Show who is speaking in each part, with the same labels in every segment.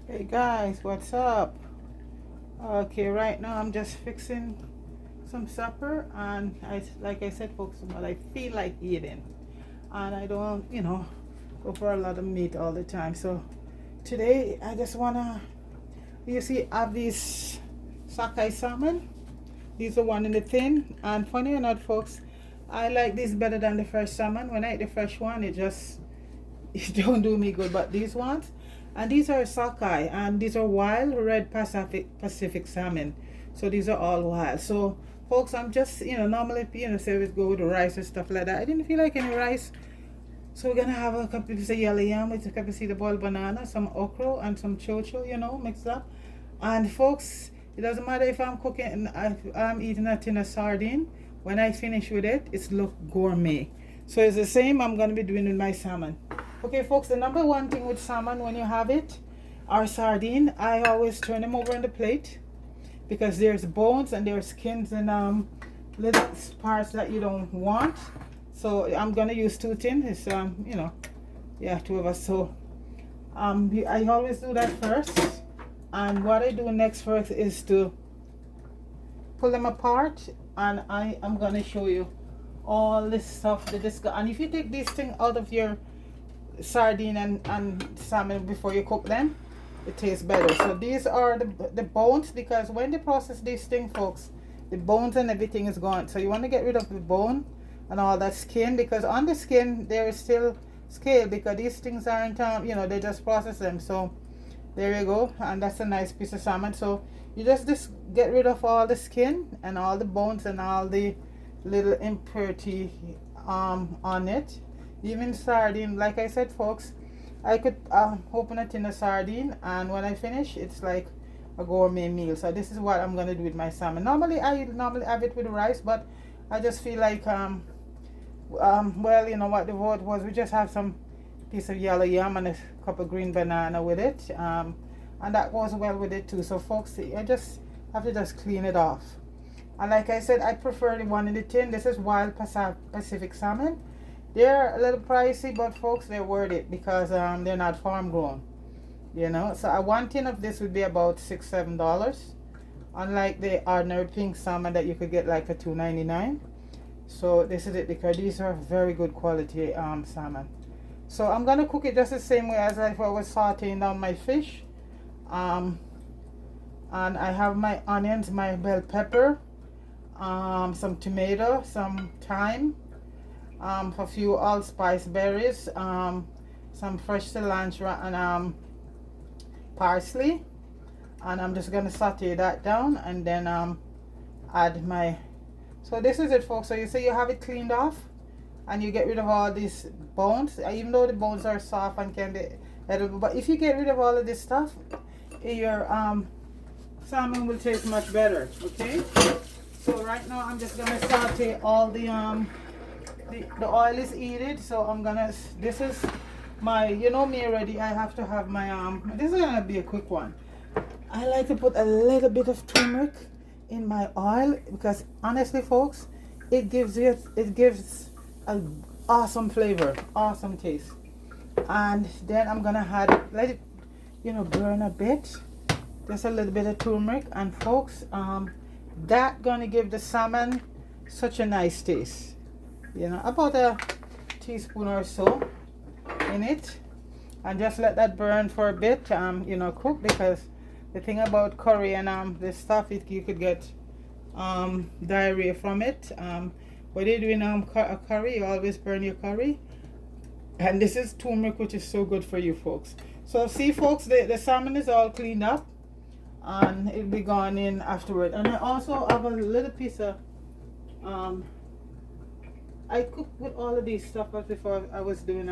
Speaker 1: Hey guys, what's up? Okay, right now I'm just fixing some supper, and like I said, folks, what I feel like eating, and I don't, go for a lot of meat all the time. So today I just wanna, you see, I have these sockeye salmon. These are one in the tin, and funny or not, folks, I like this better than the fresh salmon. When I eat the fresh one, it just it don't do me good. But these ones, and these are sockeye, and these are wild red Pacific salmon. So these are all wild. So folks, I'm just normally service go with rice and stuff like that. I didn't feel like any rice, so we're gonna have a couple of yellow yam with a couple of seed boiled banana, some okra, and some chocho, mixed up. And folks, it doesn't matter if I'm cooking and I'm eating a tin of sardine. When I finish with it, it's look gourmet. So it's the same I'm gonna be doing with my salmon. Okay, folks, the number one thing with salmon when you have it, or sardine, I always turn them over on the plate because there's bones and there's skins and little parts that you don't want. So I'm gonna use two tin. It's yeah, two of us. So I always do that first. And what I do next first is to pull them apart, and I am gonna show you all this stuff that this got. And if you take this thing out of your sardine and salmon before you cook them, it tastes better. So these are the bones, because when they process this thing, folks, the bones and everything is gone. So you want to get rid of the bone and all that skin, because on the skin there is still scale, because these things aren't they just process them. So there you go, and that's a nice piece of salmon. So you just get rid of all the skin and all the bones and all the little impurity on it. Even sardine, like I said, folks, I could open a tin of sardine, and when I finish, it's like a gourmet meal. So this is what I'm gonna do with my salmon. Normally, I normally have it with rice, but I just feel like well, you know what the vote was. We just have some piece of yellow yam and a cup of green banana with it, and that goes well with it too. So, folks, I just have to just clean it off. And like I said, I prefer the one in the tin. This is wild Pacific salmon. They're a little pricey, but folks, they're worth it because they're not farm grown. So a one tin of this would be about $6-7, unlike the ordinary pink salmon that you could get like for $2.99. So this is it, because these are very good quality salmon. So I'm gonna cook it just the same way as if I was sauteing down my fish. And I have my onions, my bell pepper, some tomato, some thyme, a few allspice berries, some fresh cilantro, and parsley. And I'm just gonna saute that down, and then add my. So this is it, folks. So you see you have it cleaned off, and you get rid of all these bones, even though the bones are soft and can be edible. But if you get rid of all of this stuff, your salmon will taste much better. Okay. So right now I'm just gonna saute all the oil is heated. So I'm gonna. This is my. You know me already. I have to have my This is gonna be a quick one. I like to put a little bit of turmeric in my oil, because honestly, folks, it gives an awesome flavor, awesome taste. And then I'm gonna let it burn a bit, just a little bit of turmeric, and folks, that gonna give the salmon such a nice taste. About a teaspoon or so in it, and just let that burn for a bit. Cook, because the thing about curry and this stuff, you could get diarrhea from it. When you're doing a curry, you always burn your curry. And this is turmeric, which is so good for you, folks. So see, folks, the salmon is all cleaned up, and it'll be gone in afterward. And I also have a little piece of I cooked with all of these stuff before I was doing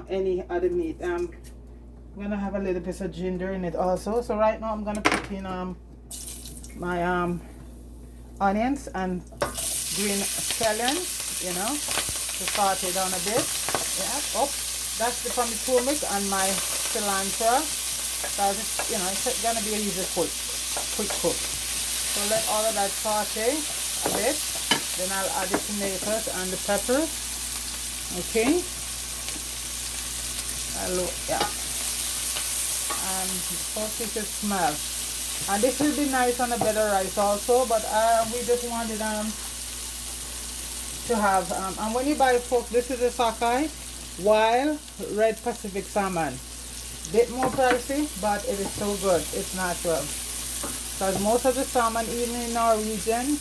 Speaker 1: any other meat. I'm gonna have a little piece of ginger in it also. So right now I'm gonna put in my onions and green scallions, to saute down a bit. Yeah, that's from the turmeric and my cilantro. So it's gonna be a easy quick cook. So let all of that saute a bit. Then I'll add the tomatoes and the peppers. Okay. Yeah. and folks, you should smell. And this will be nice on a bed of rice also, but we just wanted to have, and when you buy, folks, this is a Sockeye wild red Pacific salmon. Bit more pricey, but it is so good. It's natural. Because most of the salmon, even in Norwegian,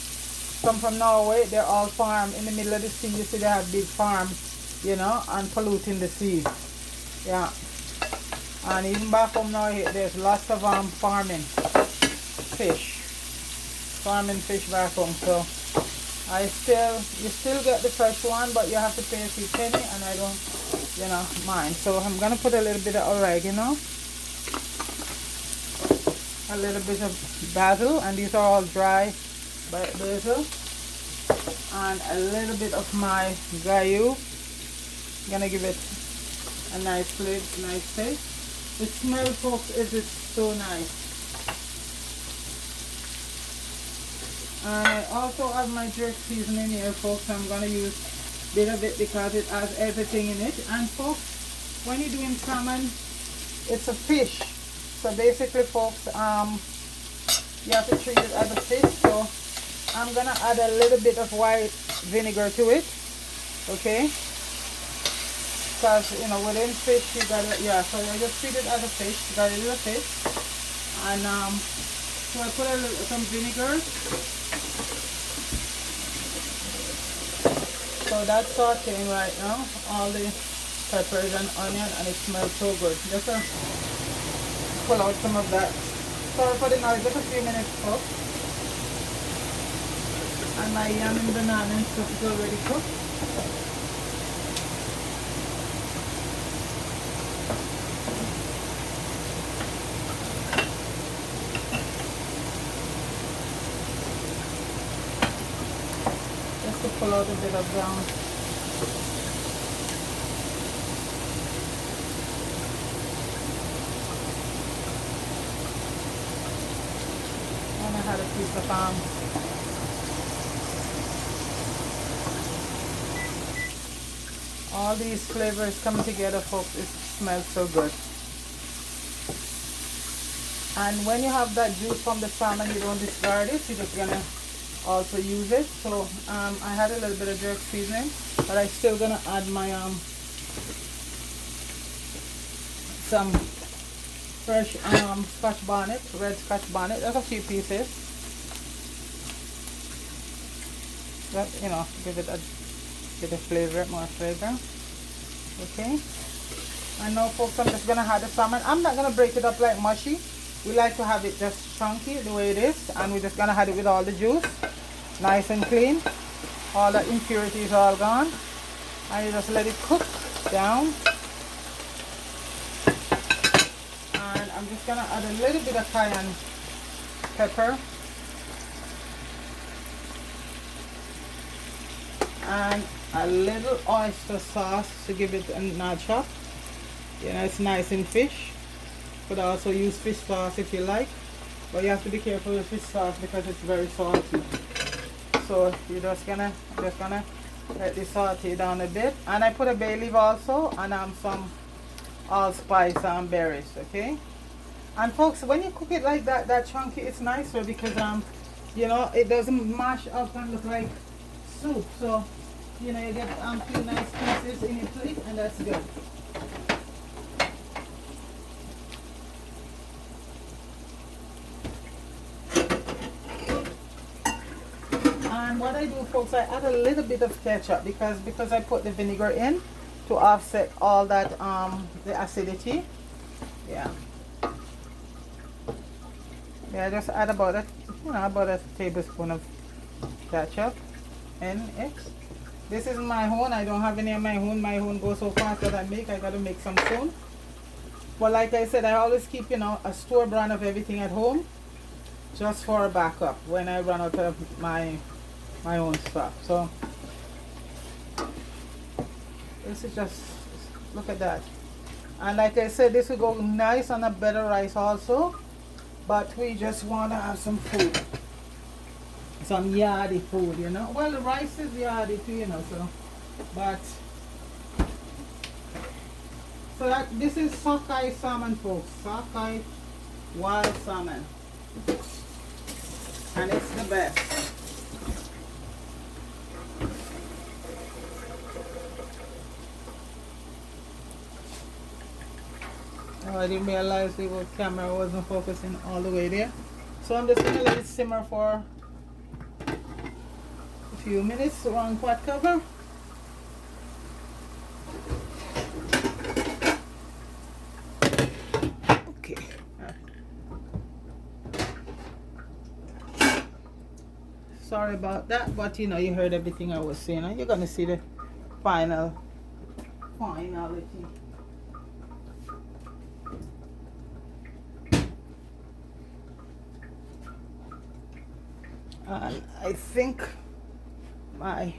Speaker 1: come from Norway. They're all farmed in the middle of the sea. You see they have big farms, you know, and polluting the sea. Yeah. And even back home now, there's lots of farming fish. Farming fish back home. So you still get the fresh one, but you have to pay a few penny, and I don't, you know, mind. So I'm gonna put a little bit of oregano, a little bit of basil, and these are all dry basil, and a little bit of my gayu. Gonna give it a nice flavor, nice taste. The smell, folks, is so nice. And I also have my jerk seasoning here, folks. I'm gonna use a bit of it because it has everything in it. And folks, when you're doing salmon, it's a fish. So basically, folks, you have to treat it as a fish. So I'm gonna add a little bit of white vinegar to it, okay? Because, you know, within fish you gotta, yeah, so I just treat it as a fish, because it is a fish. And so I put some vinegar. So that's sauteing right now, all the peppers and onion, and it smells so good. Just pull out some of that. Sorry for the noise, just a few minutes, folks. And my yam and banana and stuff is already cooked. Pull out a bit of brown. And I had a piece of all these flavors coming together, folks. It smells so good. And when you have that juice from the salmon, you don't discard it. You're just gonna also use it. So I had a little bit of jerk seasoning, but I'm still gonna add my some fresh scotch bonnet, red scotch bonnet. That's a few pieces. That, you know, give it a bit of flavor, more flavor. Okay. And now, folks, I'm just gonna add the salmon. I'm not gonna break it up like mushy. We like to have it just chunky the way it is, and we're just gonna add it with all the juice, nice and clean. All the impurities are all gone, and you just let it cook down. And I'm just gonna add a little bit of cayenne pepper and a little oyster sauce to give it a notch up. You know, it's nice in fish. Could also use fish sauce if you like, but you have to be careful with fish sauce because it's very salty. So you're just gonna let this saute down a bit. And I put a bay leaf also, and some allspice and berries. Okay. And folks, when you cook it like that chunky, it's nicer because you know, it doesn't mash up and look like soup. So you know, you get few nice pieces in your plate, and that's good. And what I do, folks, I add a little bit of ketchup because I put the vinegar in to offset all that the acidity. Yeah. Yeah, just add about a tablespoon of ketchup in it. This is my own. I don't have any of my own. My own goes so fast that I gotta make some soon. But like I said, I always keep, you know, a store brand of everything at home, just for a backup when I run out of my own stuff. So this is just, look at that. And like I said, this will go nice on a better rice also, but we just want to have some food, some yardy food, you know. Well, the rice is yardy too, you know, so, but So this is sockeye salmon, folks. Sockeye wild salmon. And it's the best. Oh, I didn't realize the camera wasn't focusing all the way there. So I'm just going to let it simmer for a few minutes around pot cover. Okay. Sorry about that, but you know, you heard everything I was saying, and you're going to see the finality. And I think my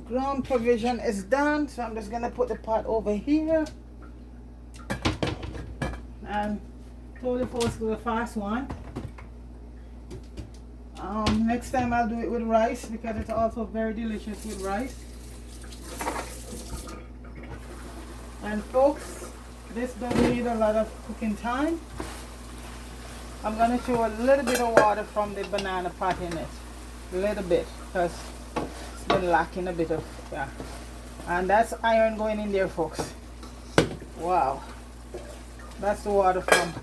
Speaker 1: ground provision is done, so I'm just gonna put the pot over here and totally force to the fast one. Next time I'll do it with rice because it's also very delicious with rice. And folks, this doesn't need a lot of cooking time. I'm going to throw a little bit of water from the banana pot in it. A little bit, because it's been lacking a bit of, yeah. And that's iron going in there, folks. Wow. That's the water from.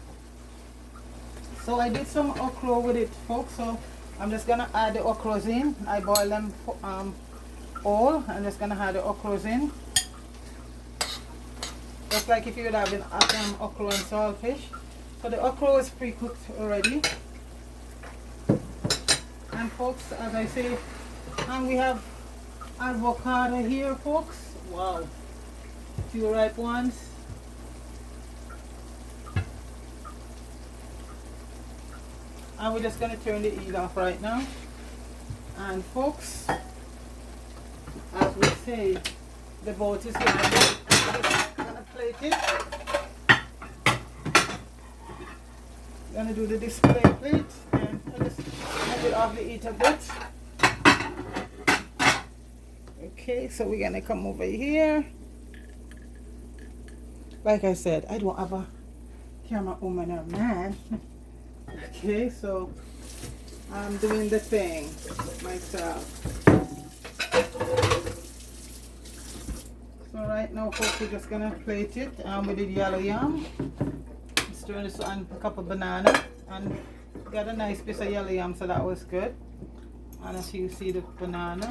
Speaker 1: So I did some okra with it, folks. So I'm just going to add the okras in. I boil them all. I'm just going to add the okras in. Just like if you would have been okra and saltfish. So the okra is pre-cooked already. And folks, as I say, and we have avocado here, folks. Wow. Few ripe ones. And we're just going to turn the heat off right now. And folks, as we say, the boat is going to plate it. Gonna do the display plate, and I just move it off the heat a bit. Okay, so we're gonna come over here. Like I said, I don't have a camera woman or man. Okay, so I'm doing the thing myself. So right now, folks, we're just gonna plate it with the yellow yam. Stir this on a cup of banana, and got a nice piece of yellow yam, so that was good. And as you see, the banana.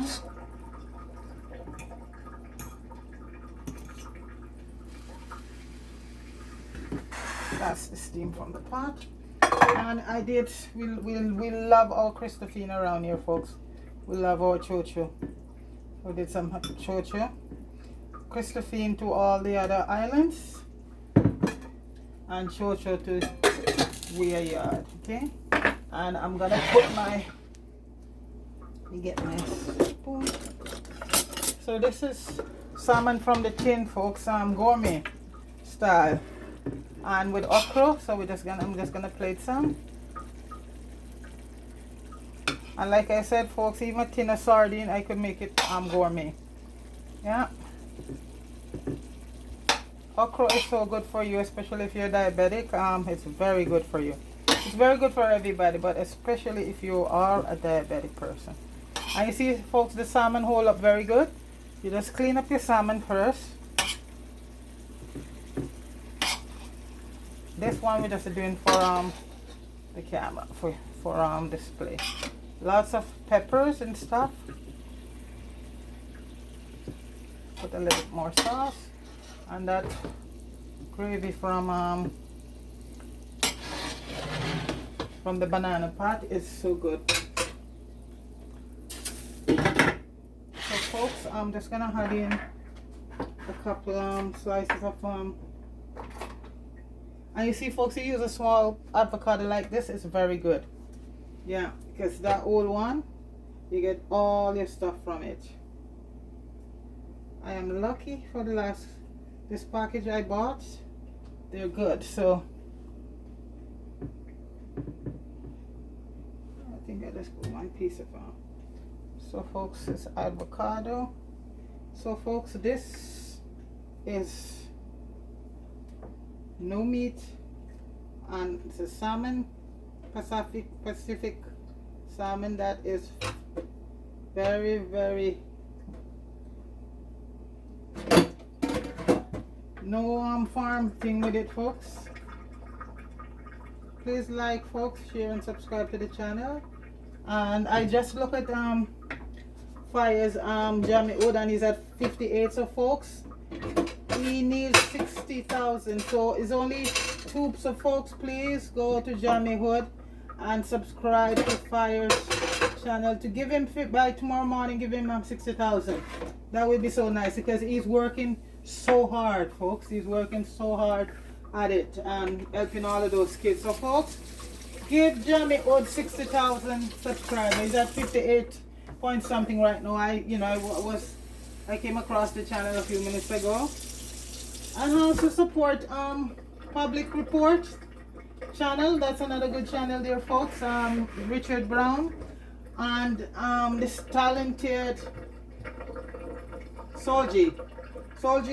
Speaker 1: That's the steam from the pot. And I did, we love our Christophine around here, folks. We love our chocho. We did some chocho. Christophine to all the other islands. And chocho to Weir Yard, okay? And I'm gonna put my, let me get my spoon. So this is salmon from the tin, folks, gourmet style, and with okra. So I'm just gonna plate some. And like I said, folks, even a tin of sardine, I could make it gourmet. Yeah. Okra is so good for you, especially if you're diabetic. It's very good for you. It's very good for everybody, but especially if you are a diabetic person. And you see, folks, the salmon hold up very good. You just clean up your salmon first. This one we're just doing for the camera, for display. Lots of peppers and stuff. Put a little bit more sauce. And that gravy from the banana pot is so good. So folks, I'm just gonna add in a couple slices of and you see, folks, you use a small avocado like this, it's very good. Yeah, because that old one, you get all your stuff from it. I am lucky for this package I bought. They're good. So I think I just put one piece of them. So folks, it's avocado. So folks, this is no meat, and it's a salmon, Pacific salmon that is very, very no farm thing with it, folks. Please like, folks, share and subscribe to the channel. And I just look at Fire's Jammy Wood, and he's at 58. So folks, he needs 60,000. So it's only 2. So folks, please go to Jammy Wood and subscribe to Fire's channel to give him by tomorrow morning. Give him 60,000. That would be so nice, because he's working so hard, folks. He's working so hard at it and helping all of those kids. So folks, give Jammy Wood 60,000 subscribers. He's at 58 point something right now. I came across the channel a few minutes ago. And also support Public Report channel. That's another good channel there, folks. Richard Brown and this talented Solji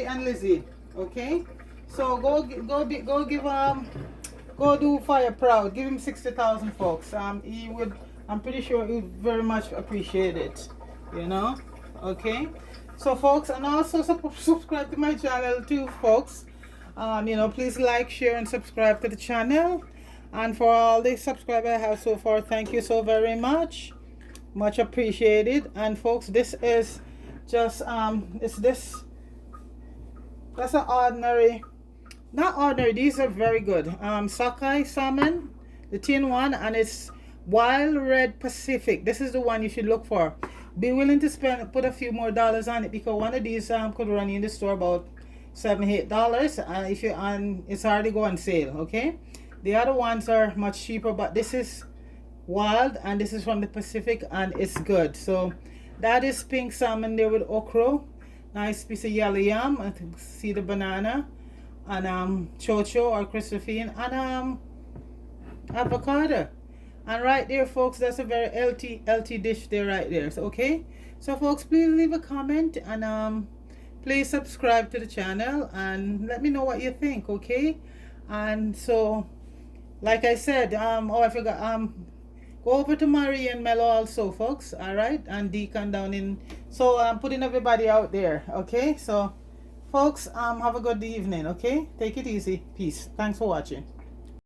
Speaker 1: and Lizzie. Okay, so go do Fire proud. Give him 60,000, folks. He would, I'm pretty sure he would very much appreciate it, you know. Okay, so folks, and also subscribe to my channel too, folks. You know, please like, share and subscribe to the channel. And for all the subscribers I have so far, thank you so very much appreciated. And folks, this is just that's an ordinary, not ordinary, these are very good Sockeye salmon, the tin one, and it's Wild Red Pacific. This is the one you should look for. Be willing to put a few more dollars on it, because one of these could run you in the store about $7-8, and if you it's hardly go on sale. Okay, the other ones are much cheaper, but this is wild and this is from the Pacific and it's good. So that is pink salmon there with okra, nice piece of yellow yam. I can see the banana, and chocho or Christophine, and avocado. And right there, folks, that's a very healthy dish there right there. So okay, so folks, please leave a comment, and please subscribe to the channel and let me know what you think. Okay, and so like I said, oh, I forgot, go over to Marie and Mello also, folks. All right, and Deacon down in, so I'm putting everybody out there. Okay, so folks, have a good evening. Okay, take it easy. Peace. Thanks for watching.